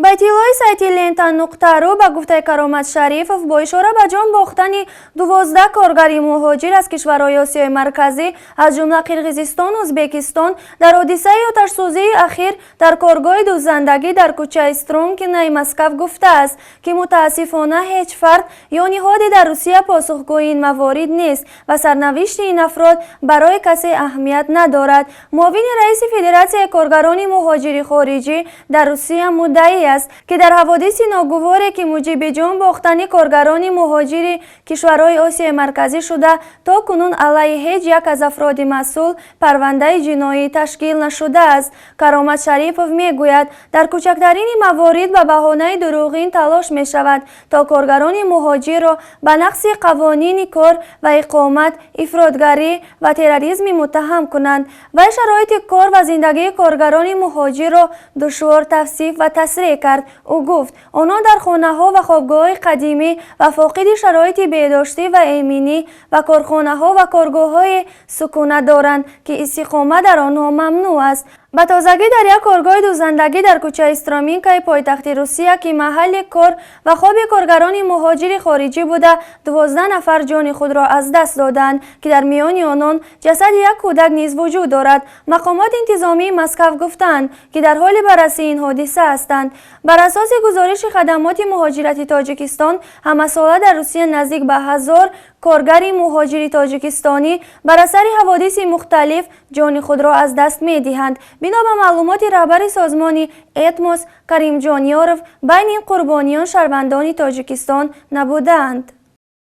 با اطلاع سایت لنتا.رو با گفته کارامات شریفов با اشاره به جان باختن 12 کارگر مهاجر از کشورهای آسیای مرکزی از جمله قرقیزستان و ازبکستان در حادثه آتش‌سوزی اخیر در کارگاه دوزندگی در کوچه استرونگ نای مسکو گفته است که متاسفانه هیچ فرد یا نهادی در روسیه پاسخگوی این موارد نیست و سرنوشت این افراد برای کسی اهمیت ندارد. معاون رئیس فدراسیون کارگران مهاجر خارجی در روسیه مدعی است که در حوادث ناگواری که موجب جان باختن کارگران مهاجر کشورهای آسیای مرکزی شده تا کنون علیه هیچ یک از افراد مسئول پرونده جنایی تشکیل نشده است. کارامات شریپov میگوید در کوچکترین موارد به بهانه دروغین تلاش می شود تا کارگران مهاجر را به نقض قوانین کار و اقامت، افراطگری و تروریسم متهم کنند و شرایط کار و زندگی کارگران مهاجر را دشوار توصیف و تصریح کرد. او گفت آنها در خانه ها و خوابگاه قدیمی و فاقد شرایط بهداشتی و ایمنی و کارخانه ها و کارگاه های سکونت دارند که استقامت در آنها ممنوع است. به تازگی در یک کارگاه دوزندگی در کوچه استرامینکای پایتخت روسیه که محل کار و خواب کارگران مهاجر خارجی بوده 12 نفر جان خود را از دست دادند که در میان آنان جسد یک کودک نیز وجود دارد. مقامات انتظامی مسکو گفتند که در حال بررسی این حادثه هستند. بر اساس گزارش خدمات مهاجرت تاجیکستان همه ساله در روسیه نزدیک به 1000 کارگر مهاجر تاجیکستانی بر اثر حوادث مختلف جان خود را از دست می دهند. بنا به معلومات رهبر سازمان اتموس کریم جانیاروف بین این قربانیان شهروندان تاجیکستان نبودند.